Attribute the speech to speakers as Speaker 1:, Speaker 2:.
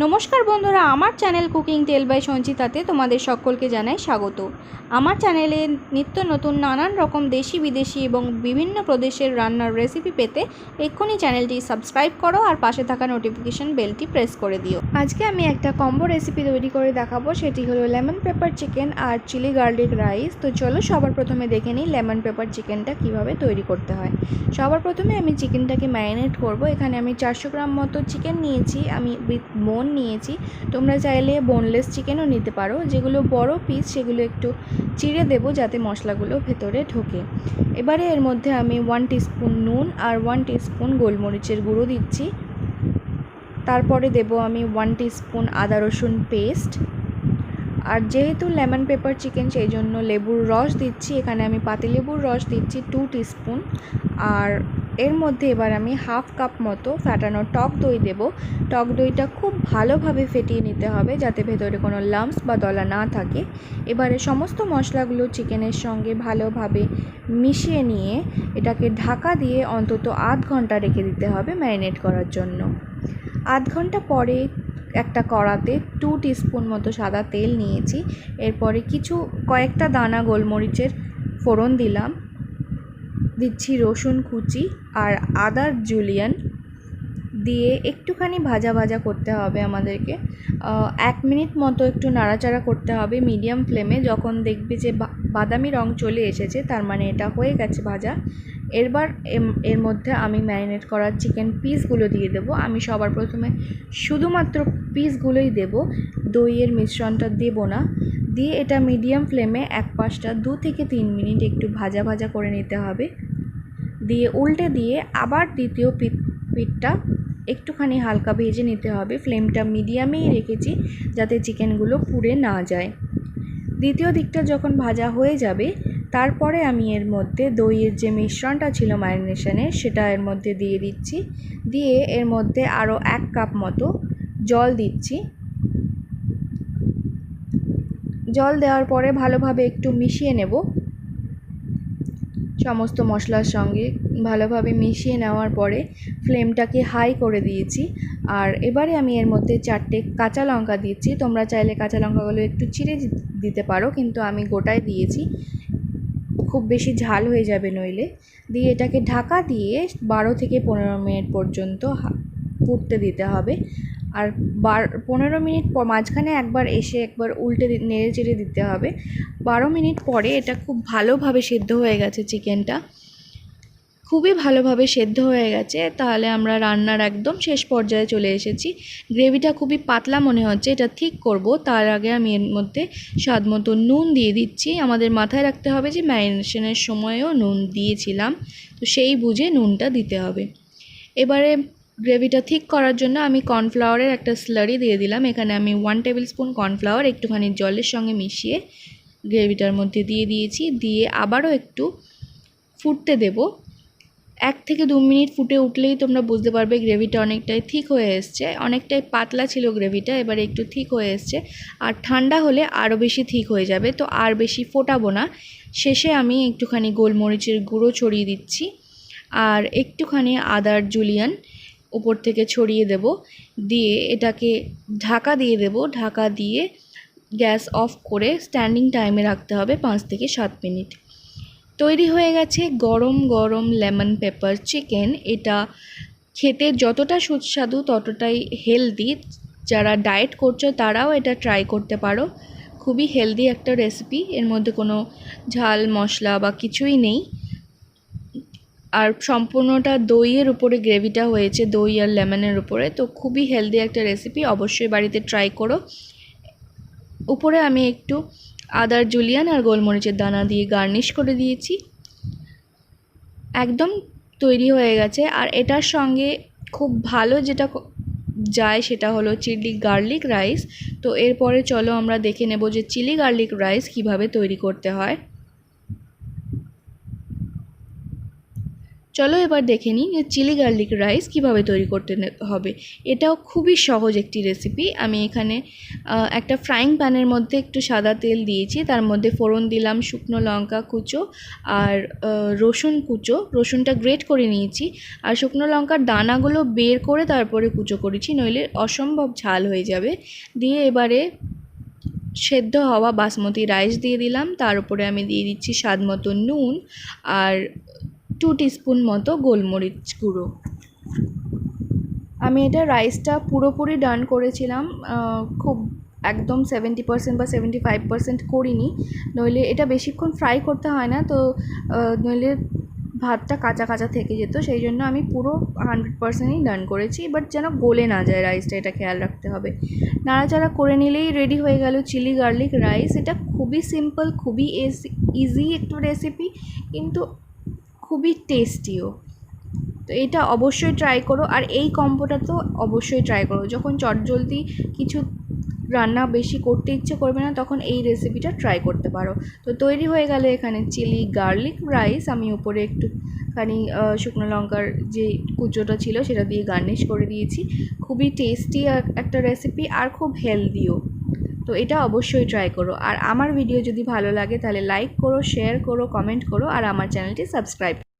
Speaker 1: নমস্কার বন্ধুরা, আমার চ্যানেল কুকিং টেল বাই সঞ্চিতাতে তোমাদের সকলকে জানাই স্বাগত। আমার চ্যানেলে নিত্য নতুন নানান রকম দেশি বিদেশি এবং বিভিন্ন প্রদেশের রান্নার রেসিপি পেতে এক্ষুনি চ্যানেলটি সাবস্ক্রাইব করো আর পাশে থাকা নোটিফিকেশন বেলটি প্রেস করে দিও। আজকে আমি একটা কম্বো রেসিপি তৈরি করে দেখাবো, সেটি হলো লেমন পেপার চিকেন আর চিলি গার্লিক রাইস। তো চলো সবার প্রথমে দেখে নিই লেমন পেপার চিকেনটা কিভাবে তৈরি করতে হয়। সবার প্রথমে আমি চিকেনটাকে ম্যারিনেট করব। এখানে আমি 400 গ্রাম মতো চিকেন নিয়েছি, আমি উইথ বোন নিয়েছি। তোমরা চাইলে বোনলেস চিকেনও নিতে পারো। যেগুলো বড় পিস সেগুলো একটু চিড়ে দেব যাতে মশলাগুলো ভেতরে ঢোকে। এবারে এর মধ্যে আমি 1 টিস্পুন নুন আর 1 টিস্পুন গোলমরিচের গুঁড়ো দিচ্ছি। তারপরে দেব আমি 1 টিস্পুন আদা রসুন পেস্ট। আর যেহেতু লেমন পেপার চিকেন সেই জন্য লেবুর রস দিচ্ছি। এখানে আমি পাতিলেবুর রস দিচ্ছি 2 টিস্পুন। আর এর মধ্যে এবার আমি হাফ কাপ মতো ফ্যাটানো টক দই দেব। টক দইটা খুব ভালোভাবে ফেটিয়ে নিতে হবে যাতে ভেতরে কোনো লাম্পস বা দলা না থাকে। এবারে সমস্ত মশলাগুলো চিকেনের সঙ্গে ভালোভাবে মিশিয়ে নিয়ে এটাকে ঢাকা দিয়ে অন্তত আধ ঘন্টা রেখে দিতে হবে ম্যারিনেট করার জন্য। আধ ঘন্টা পরে একটা কড়াতে 2 টিস্পুন মতো সাদা তেল নিয়েছি। এরপরে কয়েকটা দানা গোলমরিচের ফোড়ন দিচ্ছি রসুন কুচি আর আদার জুলিয়ান দিয়ে একটুখানি ভাজা ভাজা করতে হবে আমাদেরকে। 1 মিনিট মতো একটু নাড়াচাড়া করতে হবে মিডিয়াম ফ্লেমে। যখন দেখবে যে বাদামি রং চলে এসেছে তার মানে এটা হয়ে গেছে ভাজা। এর মধ্যে আমি ম্যারিনেট করা চিকেন পিসগুলো দিয়ে দেবো। আমি সবার প্রথমে শুধুমাত্র পিসগুলোই দেব, দইয়ের মিশ্রণটা দেব না। দিয়ে এটা মিডিয়াম ফ্লেমে এক পাশটা 2 থেকে 3 মিনিট একটু ভাজা ভাজা করে নিতে হবে। দিয়ে উল্টে দিয়ে আবার দ্বিতীয় পিঠটা একটুখানি হালকা ভেজে নিতে হবে। ফ্লেমটা মিডিয়ামেই রেখেছি যাতে চিকেনগুলো পুড়ে না যায়। দ্বিতীয় দিকটা যখন ভাজা হয়ে যাবে তারপরে আমি এর মধ্যে দইয়ের যে মিশ্রণটা ছিল ম্যারিনেশনের সেটা এর মধ্যে দিয়ে দিচ্ছি। দিয়ে এর মধ্যে আরও 1 কাপ মতো জল দিচ্ছি। জল দেওয়ার পরে ভালোভাবে একটু মিশিয়ে নেব। সমস্ত মশলার সঙ্গে ভালোভাবে মিশিয়ে নেওয়ার পরে ফ্লেমটাকে হাই করে দিয়েছি। আর এবারে আমি এর মধ্যে 4টে কাঁচা লঙ্কা দিচ্ছি। তোমরা চাইলে কাঁচা লঙ্কাগুলো একটু চিড়ে দিতে পারো, কিন্তু আমি গোটায় দিয়েছি, খুব বেশি ঝাল হয়ে যাবে নইলে। দিয়ে এটাকে ঢাকা দিয়ে 12 থেকে 15 মিনিট পর্যন্ত ফুটতে দিতে হবে। আর 15 মিনিট মাঝখানে একবার এসে একবার উল্টে নেড়ে চেড়ে দিতে হবে। 12 মিনিট পরে এটা খুব ভালোভাবে সেদ্ধ হয়ে গেছে, চিকেনটা খুবই ভালোভাবে সেদ্ধ হয়ে গেছে। তাহলে আমরা রান্নার একদম শেষ পর্যায়ে চলে এসেছি। গ্রেভিটা খুবই পাতলা মনে হচ্ছে, এটা ঠিক করব তার আগে আমি এর মধ্যে স্বাদ মতো নুন দিয়ে দিচ্ছি। আমাদের মাথায় রাখতে হবে যে ম্যারিনেশনের সময়ও নুন দিয়েছিলাম, তো সেই বুঝে নুনটা দিতে হবে। এবারে গ্রেভিটা ঠিক করার জন্য আমি কর্নফ্লাওয়ারের একটা স্লারি দিয়ে দিলাম। এখানে আমি 1 টেবিল স্পুন কর্নফ্লাওয়ার একটুখানি জলের সঙ্গে মিশিয়ে গ্রেভিটার মধ্যে দিয়ে দিয়েছি। দিয়ে আবারও একটু ফুটতে দেব। 1 থেকে 2 মিনিট ফুটে উঠলেই তোমরা বুঝতে পারবে গ্রেভিটা অনেকটাই ঠিক হয়ে এসছে। অনেকটাই পাতলা ছিল গ্রেভিটা, এবারে একটু ঠিক হয়ে এসছে। আর ঠান্ডা হলে আরও বেশি ঠিক হয়ে যাবে, তো আর বেশি ফোটাবো না। শেষে আমি একটুখানি গোলমরিচের গুঁড়ো ছড়িয়ে দিচ্ছি আর একটুখানি আদার জুলিয়ান উপর থেকে ছড়িয়ে দেব। দিয়ে এটাকে ঢাকা দিয়ে দেব। ঢাকা দিয়ে গ্যাস অফ করে স্ট্যান্ডিং টাইমে রাখতে হবে 5 থেকে 7 মিনিট। তৈরি হয়ে গেছে গরম গরম লেমন পেপার চিকেন। এটা খেতে যতটা সুস্বাদু ততটাই হেলদি। যারা ডায়েট করছো তারাও এটা ট্রাই করতে পারো। খুবই হেলদি একটা রেসিপি, এর মধ্যে কোনো ঝাল মশলা বা কিছুই নেই। আর সম্পূর্ণটা দইয়ের উপরে গ্রেভিটা হয়েছে, দই আর লেমনের উপরে। তো খুবই হেলদি একটা রেসিপি, অবশ্যই বাড়িতে ট্রাই করো। উপরে আমি একটু আদার জুলিয়ান আর গোলমরিচের দানা দিয়ে গার্নিশ করে দিয়েছি। একদম তৈরি হয়ে গেছে। আর এটার সঙ্গে খুব ভালো যেটা যায় সেটা হলো চিলি গার্লিক রাইস। তো এরপরে চলো আমরা দেখে নেব যে চিলি গার্লিক রাইস কিভাবে তৈরি করতে হয়। চলো এবার দেখে নিই যে চিলি গার্লিক রাইস কীভাবে তৈরি করতে হবে। এটাও খুবই সহজ একটি রেসিপি। আমি এখানে একটা ফ্রাইং প্যানের মধ্যে একটু সাদা তেল দিয়েছি, তার মধ্যে ফোড়ন দিলাম শুকনো লঙ্কা কুচো আর রসুন কুচো, রসুনটা গ্রেট করে নিয়েছি, আর শুকনো লঙ্কার দানাগুলো বের করে তারপরে কুচো করেছি, নইলে অসম্ভব ঝাল হয়ে যাবে। দিয়ে এবারে সেদ্ধ হওয়া বাসমতি রাইস দিয়ে দিলাম, তার উপরে আমি দিয়ে দিচ্ছি স্বাদ মতো নুন আর 2 টিস্পুন মতো গোলমরিচ গুঁড়ো। আমি এটা রাইসটা পুরোপুরি ডান করেছিলাম, খুব একদম 70% বা 75% করিনি, নইলে এটা বেশিক্ষণ ফ্রাই করতে হয় না, তো নইলে ভাতটা কাঁচা কাঁচা থেকে যেত, সেই জন্য আমি পুরো 100%ই ডান করেছি। বাট যেন গলে না যায় রাইসটা, এটা খেয়াল রাখতে হবে। নাড়াচাড়া করে নিলেই রেডি হয়ে গেল চিলি গার্লিক রাইস। এটা খুবই সিম্পল, খুবই ইজি একটা রেসিপি, কিন্তু খুবই টেস্টিও। তো এটা অবশ্যই ট্রাই করো, আর এই কম্বোটা তো অবশ্যই ট্রাই করো। যখন চটজলদি কিছু রান্না বেশি করতে ইচ্ছে করবে না, তখন এই রেসিপিটা ট্রাই করতে পারো। তো তৈরি হয়ে গেল এখানে চিলি গার্লিক রাইস। আমি উপরে একটুখানি শুকনো লঙ্কার যে কুচোটা ছিল সেটা দিয়ে গার্নিশ করে দিয়েছি। খুবই টেস্টি একটা রেসিপি, আর খুব হেলদিও। তো এটা অবশ্যই ট্রাই করো। আর আমার ভিডিও যদি ভালো লাগে তাহলে লাইক করো, শেয়ার করো, কমেন্ট করো, আর আমার চ্যানেলটি সাবস্ক্রাইব